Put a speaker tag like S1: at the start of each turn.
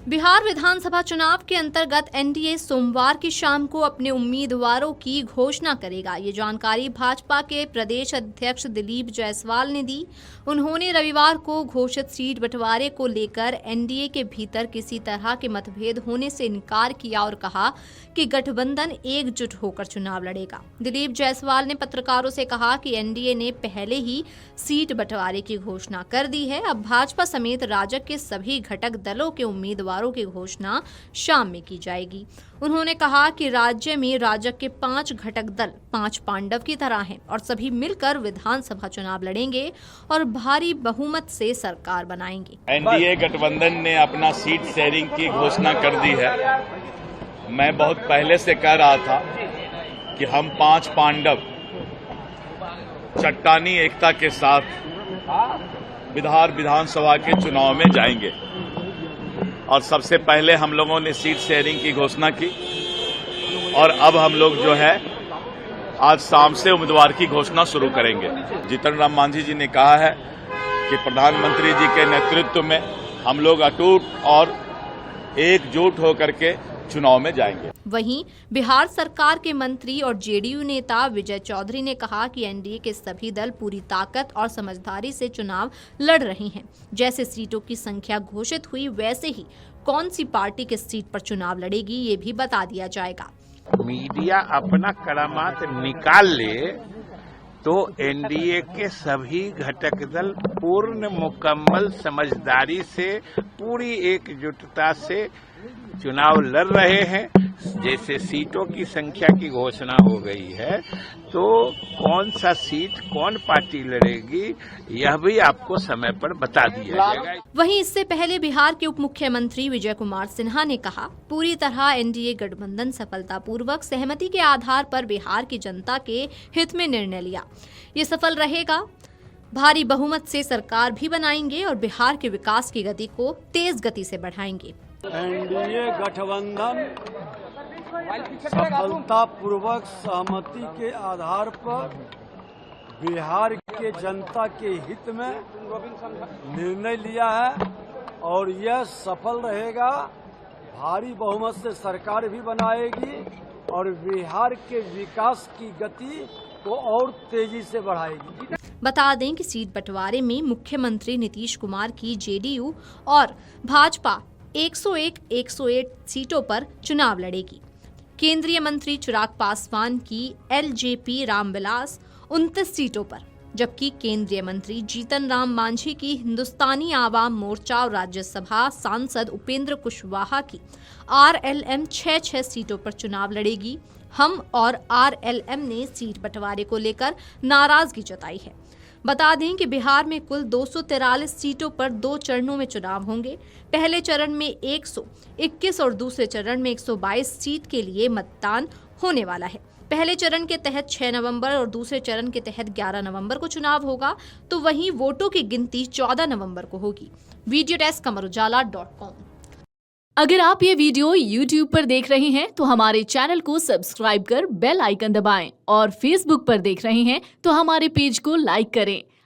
S1: बिहार विधानसभा चुनाव के अंतर्गत एनडीए सोमवार की शाम को अपने उम्मीदवारों की घोषणा करेगा। ये जानकारी भाजपा के प्रदेश अध्यक्ष दिलीप जायसवाल ने दी। उन्होंने रविवार को घोषित सीट बंटवारे को लेकर एनडीए के भीतर किसी तरह के मतभेद होने से इनकार किया और कहा कि गठबंधन एकजुट होकर चुनाव लड़ेगा। दिलीप जायसवाल ने पत्रकारों से कहा कि एनडीए ने पहले ही सीट बंटवारे की घोषणा कर दी है। अब भाजपा समेत राजग के सभी घटक दलों के उम्मीदवारों की घोषणा शाम में की जाएगी। उन्होंने कहा कि राज्य में राजग के 5 घटक दल 5 पांडव की तरह हैं और सभी मिलकर विधानसभा चुनाव लड़ेंगे और भारी बहुमत से सरकार बनाएंगे।
S2: एनडीए गठबंधन ने अपना सीट शेयरिंग की घोषणा कर दी है। मैं बहुत पहले से कह रहा था कि हम 5 पांडव चट्टानी एकता के साथ बिहार विधानसभा के चुनाव में जाएंगे और सबसे पहले हम लोगों ने सीट शेयरिंग की घोषणा की और अब हम लोग जो है आज शाम से उम्मीदवार की घोषणा शुरू करेंगे। जीतन राम मांझी जी ने कहा है कि प्रधानमंत्री जी के नेतृत्व में हम लोग अटूट और एकजुट होकर के चुनाव में जाएंगे।
S1: वहीं बिहार सरकार के मंत्री और जेडीयू नेता विजय चौधरी ने कहा कि एनडीए के सभी दल पूरी ताकत और समझदारी से चुनाव लड़ रहे हैं। जैसे सीटों की संख्या घोषित हुई वैसे ही कौन सी पार्टी किस सीट पर चुनाव लड़ेगी ये भी बता दिया जाएगा।
S3: मीडिया अपना करामात निकाल ले तो एनडीए के सभी घटक दल पूर्ण मुकम्मल समझदारी से पूरी एकजुटता से चुनाव लड़ रहे हैं। जैसे सीटों की संख्या की घोषणा हो गई है तो कौन सा सीट कौन पार्टी लड़ेगी यह भी आपको समय पर बता दिया जाएगा।
S1: वहीं इससे पहले बिहार के उप मुख्यमंत्री विजय कुमार सिन्हा ने कहा, पूरी तरह एनडीए गठबंधन सफलतापूर्वक सहमति के आधार पर बिहार की जनता के हित में निर्णय लिया। ये सफल रहेगा। भारी बहुमत से सरकार भी बनाएंगे और बिहार के विकास की गति को तेज गति से बढ़ाएंगे।
S4: एनडीए गठबंधन सफलतापूर्वक सहमति के आधार पर बिहार के जनता के हित में निर्णय लिया है और यह सफल रहेगा। भारी बहुमत से सरकार भी बनाएगी और बिहार के विकास की गति को और तेजी से बढ़ाएगी।
S1: बता दें कि सीट बंटवारे में मुख्यमंत्री नीतीश कुमार की जेडीयू और भाजपा 101 सीटों पर चुनाव लड़ेगी। केंद्रीय मंत्री चिराग पासवान की एलजेपी रामविलास 29 सीटों पर, जबकि केंद्रीय मंत्री जीतन राम मांझी की हिंदुस्तानी आवाम मोर्चा और राज्यसभा सांसद उपेंद्र कुशवाहा की आरएलएम 6 सीटों पर चुनाव लड़ेगी। हम और आरएलएम ने सीट बंटवारे को लेकर नाराजगी जताई है। बता दें कि बिहार में कुल 243 सीटों पर 2 चरणों में चुनाव होंगे। पहले चरण में 121 और दूसरे चरण में 122 सीट के लिए मतदान होने वाला है। पहले चरण के तहत 6 नवंबर और दूसरे चरण के तहत 11 नवंबर को चुनाव होगा, तो वहीं वोटों की गिनती 14 नवंबर को होगी। Video desk amarujala.com।
S5: अगर आप ये वीडियो YouTube पर देख रहे हैं तो हमारे चैनल को सब्सक्राइब कर बेल आइकन दबाएं और Facebook पर देख रहे हैं तो हमारे पेज को लाइक करें।